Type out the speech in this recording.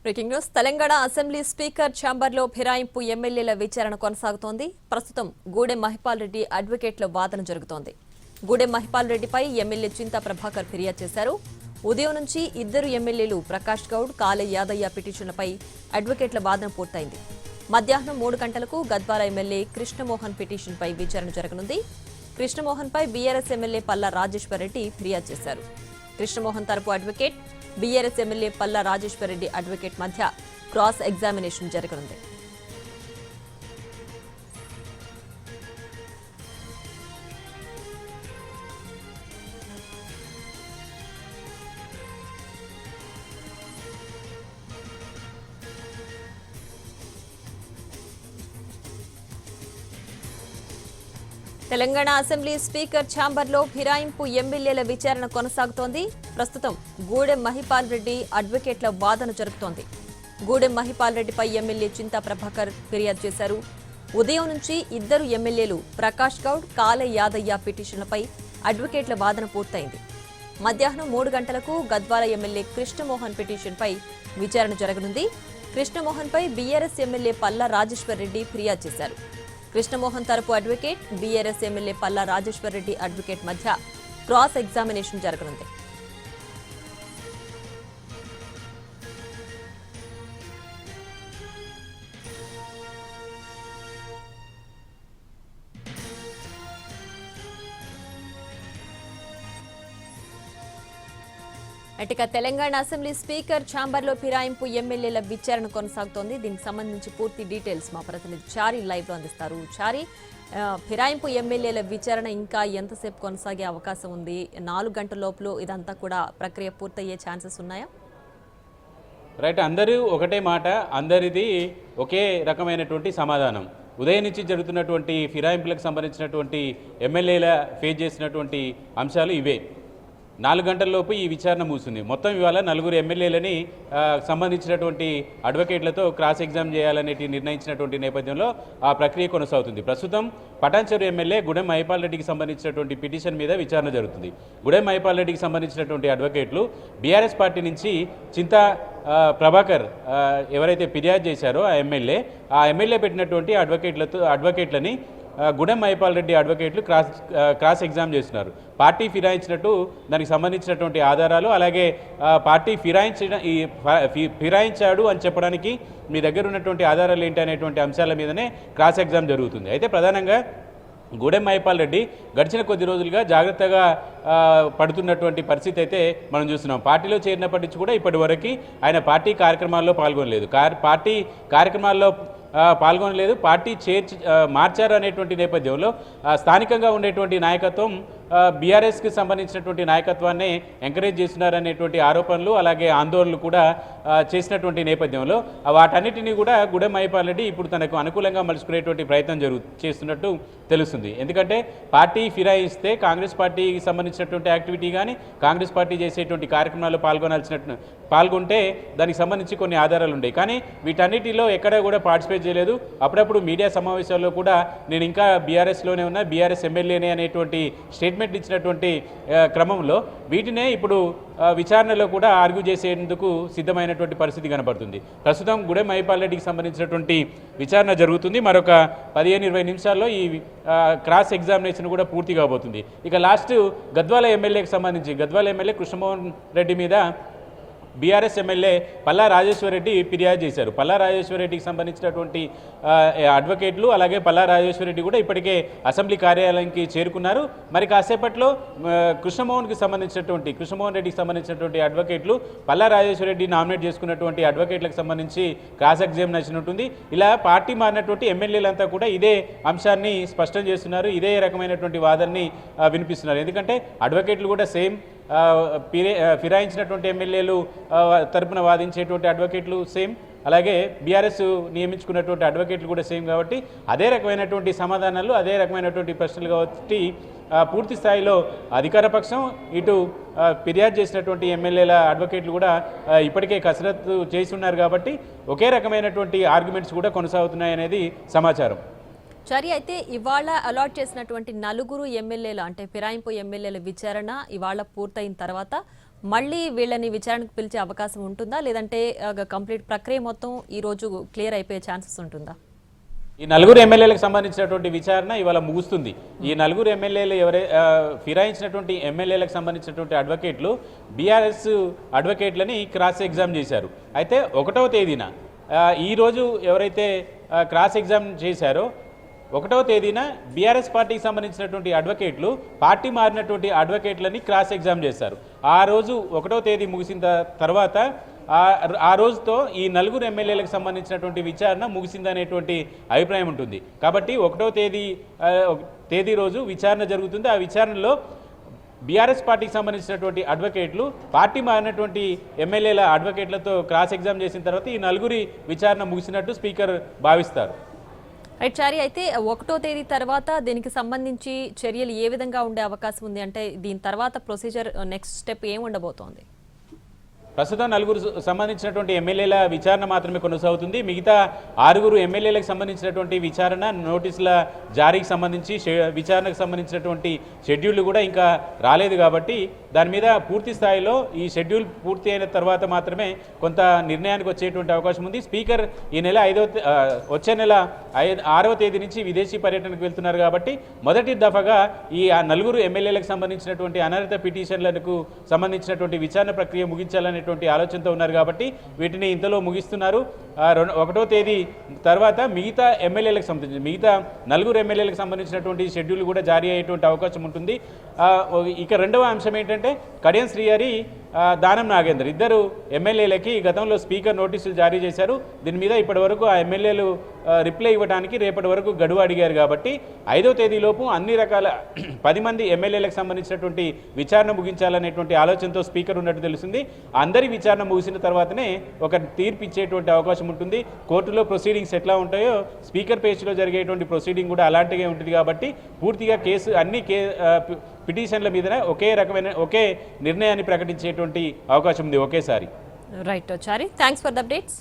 Breaking news Telangana assembly speaker ఛాంబర్లో ఫిరాయింపు ఎమ్మెల్యేల విచారణ కొనసాగుతోంది. ప్రస్తుతం గూడెం మహిపాల్ రెడ్డి అడ్వకేట్ల వాదన జరుగుతోంది. గూడెం మహిపాల్ రెడ్డిపై ఎమ్మెల్యే చింతా ప్రభాకర్ ఫిర్యాదు చేశారు. ఉదయం నుంచి ఇద్దరు ఎమ్మెల్యేలు ప్రకాష్ గౌడ్, కాలే యాదయ్య పిటిషన్లపై అడ్వకేట్ల వాదన పూర్తయింది. మధ్యాహ్నం 3 గంటలకు గద్వాల ఎమ్మెల్యే కృష్ణమోహన్ పిటిషన్పై విచారణ జరగనుంది. కృష్ణమోహన్పై బీఆర్ఎస్ ఎమ్మెల్యే పల్లా రాజేశ్వర్ రెడ్డి ఫిర్యాదు చేశారు. కృష్ణమోహన్ తరపు advocate, BRS MLA Palla Rajeshwar Reddy advocate మధ్య క్రాస్ ఎగ్జామినేషన్ జరగనుంది. తెలంగాణ అసెంబ్లీ స్పీకర్ ఛాంబర్లో ఫిరాయింపు ఎమ్మెల్యేల విచారణ కొనసాగుతోంది. ప్రస్తుతం గూడెం మహిపాల్ రెడ్డి అడ్వకేట్ల వాదన జరుగుతోంది. గూడెం మహిపాల్ రెడ్డిపై ఎమ్మెల్యే చింతా ప్రభాకర్ ఫిర్యాదు చేశారు. ఉదయం నుంచి ఇద్దరు ఎమ్మెల్యేలు ప్రకాష్ గౌడ్, కాలే యాదయ్య పిటిషన్లపై అడ్వకేట్ల వాదన పూర్తయింది. మధ్యాహ్నం 3 గంటలకు గద్వాల ఎమ్మెల్యే కృష్ణమోహన్ పిటిషన్పై విచారణ జరగనుంది. కృష్ణమోహన్పై బీఆర్ఎస్ ఎమ్మెల్యే పల్లా రాజేశ్వర్ రెడ్డి ఫిర్యాదు చేశారు. కృష్ణమోహన్ తరపు advocate, BRS MLA Palla Rajeshwar Reddy advocate మధ్య క్రాస్ ఎగ్జామినేషన్ జరగనుంది. అటుక తెలంగాణ అసెంబ్లీ స్పీకర్ ఛాంబర్లో ఫిరాయింపు ఎమ్మెల్యేల విచారణ కొనసాగుతోంది. దీనికి సంబంధించి పూర్తి డీటెయిల్స్ మా ప్రతినిధి చారి లైవ్ లో అందిస్తారు. చారి, ఫిరాయింపు ఎమ్మెల్యేల విచారణ ఇంకా ఎంతసేపు కొనసాగే అవకాశం ఉంది? 4 గంటల లోపల ఇదంతా కూడా ప్రక్రియ పూర్తయ్యే ఛాన్సెస్ ఉన్నాయా? రైట్, అందరూ ఒకటే మాట, అందరిది ఒకే రకమైనటువంటి సమాధానం. ఉదయం నుంచి జరుగుతున్నటువంటి ఫిరాయింపులకు సంబంధించినటువంటి ఎమ్మెల్యేల ఫేస్ చేసినటువంటి అంశాలు ఇవే. 4 గంటల్లోపు ఈ విచారణ ముగిసింది. మొత్తం ఇవాళ 4 ఎమ్మెల్యేలని సంబంధించినటువంటి అడ్వకేట్లతో క్రాస్ ఎగ్జామ్ చేయాలనేటి నిర్ణయించినటువంటి నేపథ్యంలో ఆ ప్రక్రియ కొనసాగుతుంది. ప్రస్తుతం పటాన్చెరు ఎమ్మెల్యే గూడెం మహిపాల్ రెడ్డికి సంబంధించినటువంటి పిటిషన్ మీద విచారణ జరుగుతుంది. గూడెం మహిపాల్ రెడ్డికి సంబంధించినటువంటి అడ్వకేట్లు బీఆర్ఎస్ పార్టీ నుంచి చింతా ప్రభాకర్ ఎవరైతే ఫిర్యాదు చేశారో ఆ ఎమ్మెల్యే పెట్టినటువంటి అడ్వకేట్లని గూడెం మహిపాల్ రెడ్డి అడ్వకేట్లు క్రాస్ ఎగ్జామ్ చేస్తున్నారు. పార్టీ ఫిరాయించినట్టు దానికి సంబంధించినటువంటి ఆధారాలు, అలాగే పార్టీ ఫిరాయించాడు అని చెప్పడానికి మీ దగ్గర ఉన్నటువంటి ఆధారాలు ఏంటి అనేటువంటి అంశాల మీదనే క్రాస్ ఎగ్జామ్ జరుగుతుంది. అయితే ప్రధానంగా గూడెం మహిపాల్ రెడ్డి గడిచిన కొద్ది రోజులుగా జాగ్రత్తగా పడుతున్నటువంటి పరిస్థితి అయితే మనం చూస్తున్నాం. పార్టీలో చేరినప్పటి నుంచి కూడా ఇప్పటి వరకు ఆయన పార్టీ కార్యక్రమాల్లో పాల్గొనలేదు. పార్టీ కార్యక్రమాల్లో పాల్గొనలేదు. పార్టీ మార్చారు అనేటువంటి నేపథ్యంలో స్థానికంగా ఉండేటువంటి నాయకత్వం బీఆర్ఎస్కి సంబంధించినటువంటి నాయకత్వాన్ని ఎంకరేజ్ చేస్తున్నారనేటువంటి ఆరోపణలు, అలాగే ఆందోళనలు కూడా చేసినటువంటి నేపథ్యంలో వాటన్నిటినీ కూడా గూడెం మహిపాల్ రెడ్డి ఇప్పుడు తనకు అనుకూలంగా మలుచుకునేటువంటి ప్రయత్నం చేస్తున్నట్టు తెలుస్తుంది. ఎందుకంటే పార్టీ ఫిరాయిస్తే కాంగ్రెస్ పార్టీకి సంబంధించినటువంటి యాక్టివిటీ కానీ, కాంగ్రెస్ పార్టీ చేసేటువంటి కార్యక్రమాల్లో పాల్గొంటే దానికి సంబంధించి కొన్ని ఆధారాలు ఉంటాయి. కానీ వీటన్నిటిలో ఎక్కడ కూడా పార్టిసిపేట్ చేయలేదు. అప్పుడప్పుడు మీడియా సమావేశాల్లో కూడా నేను ఇంకా బీఆర్ఎస్లోనే ఉన్నా, బీఆర్ఎస్ ఎమ్మెల్యేనే అనేటువంటి స్టేట్మెంట్ ఇచ్చినటువంటి క్రమంలో వీటినే ఇప్పుడు విచారణలో కూడా ఆర్గ్యూ చేసేందుకు సిద్ధమైనటువంటి పరిస్థితి కనబడుతుంది. ప్రస్తుతం గూడెం మహిపాల్ రెడ్డికి సంబంధించినటువంటి విచారణ జరుగుతుంది. మరొక 15-20 నిమిషాల్లో ఈ క్రాస్ ఎగ్జామినేషన్ కూడా పూర్తి కాబోతుంది. ఇక లాస్ట్ గద్వాల ఎమ్మెల్యేకి సంబంధించి గద్వాల ఎమ్మెల్యే కృష్ణమోహన్ రెడ్డి మీద బీఆర్ఎస్ ఎమ్మెల్యే పల్లా రాజేశ్వర్ రెడ్డి ఫిర్యాదు చేశారు. పల్లా రాజేశ్వర్ రెడ్డికి సంబంధించినటువంటి అడ్వకేట్లు, అలాగే పల్లా రాజేశ్వర్ రెడ్డి కూడా ఇప్పటికే అసెంబ్లీ కార్యాలయానికి చేరుకున్నారు. మరి కాసేపట్లో కృష్ణమోహన్ రెడ్డికి సంబంధించినటువంటి అడ్వకేట్లు, పల్లా రాజేశ్వర్ రెడ్డి నామినేట్ చేసుకున్నటువంటి అడ్వకేట్లకు సంబంధించి క్రాస్ ఎగ్జామినేషన్ ఉంటుంది. ఇలా పార్టీ మారినటువంటి ఎమ్మెల్యేలంతా కూడా ఇదే అంశాన్ని స్పష్టం చేస్తున్నారు, ఇదే రకమైనటువంటి వాదనని వినిపిస్తున్నారు. ఎందుకంటే అడ్వకేట్లు కూడా సేమ్, ఫిరాయించినటువంటి ఎమ్మెల్యేలు తరపున వాదించేటువంటి అడ్వకేట్లు సేమ్, అలాగే బీఆర్ఎస్ నియమించుకున్నటువంటి అడ్వకేట్లు కూడా సేమ్. కాబట్టి అదే రకమైనటువంటి సమాధానాలు, అదే రకమైనటువంటి ప్రశ్నలు కాబట్టి పూర్తి స్థాయిలో అధికార పక్షం, ఇటు ఫిర్యాదు చేసినటువంటి ఎమ్మెల్యేల అడ్వకేట్లు కూడా ఇప్పటికే కసరత్తు చేసి ఉన్నారు. కాబట్టి ఒకే రకమైనటువంటి ఆర్గ్యుమెంట్స్ కూడా కొనసాగుతున్నాయనేది సమాచారం. చారి, అయితే ఇవాళ అలాట్ చేసినటువంటి 4 ఎమ్మెల్యేల అంటే ఫిరాయింపు ఎమ్మెల్యేల విచారణ ఇవాళ పూర్తయిన తర్వాత మళ్ళీ వీళ్ళని విచారణకు పిలిచే అవకాశం ఉంటుందా, లేదంటే కంప్లీట్ ప్రక్రియ మొత్తం ఈ రోజు క్లియర్ అయిపోయే ఛాన్సెస్ ఉంటుందా? ఈ నలుగురు ఎమ్మెల్యేలకు సంబంధించినటువంటి విచారణ ఇవాళ ముగుస్తుంది. ఈ నలుగురు ఎమ్మెల్యేలు ఫిరాయించినటువంటి ఎమ్మెల్యేలకు సంబంధించినటువంటి అడ్వకేట్లు బీఆర్ఎస్ అడ్వకేట్లని క్రాస్ ఎగ్జామ్ చేశారు. అయితే 1వ తేదీన ఈరోజు ఎవరైతే క్రాస్ ఎగ్జామ్ చేశారో 1వ తేదీన బీఆర్ఎస్ పార్టీకి సంబంధించినటువంటి అడ్వకేట్లు పార్టీ మారినటువంటి అడ్వకేట్లని క్రాస్ ఎగ్జామ్ చేశారు. ఆ రోజు 1వ తేదీ ముగిసిన తర్వాత ఆ రోజుతో ఈ నలుగురు ఎమ్మెల్యేలకు సంబంధించినటువంటి విచారణ ముగిసిందనేటువంటి అభిప్రాయం ఉంటుంది. కాబట్టి 1వ తేదీ రోజు విచారణ జరుగుతుంది. ఆ విచారణలో బీఆర్ఎస్ పార్టీకి సంబంధించినటువంటి అడ్వకేట్లు పార్టీ మారినటువంటి ఎమ్మెల్యేల అడ్వకేట్లతో క్రాస్ ఎగ్జామ్ చేసిన తర్వాత ఈ నలుగురి విచారణ ముగిసినట్టు స్పీకర్ భావిస్తారు. రైట్ చారి, అయితే 1వ తేదీ తర్వాత దీనికి సంబంధించి చర్యలు ఏ విధంగా ఉండే అవకాశం ఉంది? అంటే దీని తర్వాత ప్రొసీజర్ నెక్స్ట్ స్టెప్ ఏం ఉండబోతోంది? ప్రస్తుతం నలుగురు సంబంధించినటువంటి ఎమ్మెల్యేల విచారణ మాత్రమే కొనసాగుతుంది. మిగతా 6 ఎమ్మెల్యేలకు సంబంధించినటువంటి విచారణ నోటీసుల జారీకి సంబంధించి విచారణకు సంబంధించినటువంటి షెడ్యూల్ కూడా ఇంకా రాలేదు. కాబట్టి దాని మీద పూర్తి స్థాయిలో ఈ షెడ్యూల్ పూర్తి అయిన తర్వాత మాత్రమే కొంత నిర్ణయానికి వచ్చేటువంటి అవకాశం ఉంది. స్పీకర్ ఈ నెల వచ్చే నెల 6వ తేదీ నుంచి విదేశీ పర్యటనకు వెళ్తున్నారు. కాబట్టి మొదటి దఫాగా ఈ నలుగురు ఎమ్మెల్యేలకు సంబంధించినటువంటి అనర్హత పిటిషన్లకు సంబంధించినటువంటి విచారణ ప్రక్రియ ముగించాలనే ఆలోచనతో ఉన్నారు. కాబట్టి వీటిని ఇంతలో ముగిస్తున్నారు. 1వ తేదీ తర్వాత మిగతా నలుగురు ఎమ్మెల్యేలకు సంబంధించినటువంటి షెడ్యూల్ కూడా జారీ అయ్యేటువంటి అవకాశం ఉంటుంది. ఇక రెండవ అంశం ఏంటంటే కడియం శ్రీహరి, దానం నాగేందర్ ఇద్దరు ఎమ్మెల్యేలకి గతంలో స్పీకర్ నోటీసులు జారీ చేశారు. దీని మీద ఇప్పటి వరకు ఆ ఎమ్మెల్యేలు రిప్లై ఇవ్వడానికి రేపటి వరకు గడువు అడిగారు. కాబట్టి 5వ తేదీలోపు అన్ని రకాల 10 మంది ఎమ్మెల్యేలకు సంబంధించినటువంటి విచారణ ముగించాలనేటువంటి ఆలోచనతో స్పీకర్ ఉన్నట్టు తెలుస్తుంది. అందరి విచారణ ముగిసిన తర్వాతనే ఒక తీర్పు ఇచ్చేటువంటి అవకాశం ఉంటుంది. కోర్టులో ప్రొసీడింగ్స్ ఎట్లా ఉంటాయో స్పీకర్ పేజ్లో జరిగేటువంటి ప్రొసీడింగ్ కూడా అలాంటిగా ఉంటుంది. కాబట్టి పూర్తిగా అన్ని పిటిషన్ల మీదనే ఒకే నిర్ణయాన్ని ప్రకటించేటువంటి అవకాశం ఉంది ఒకేసారి. Right Chari, thanks for the updates.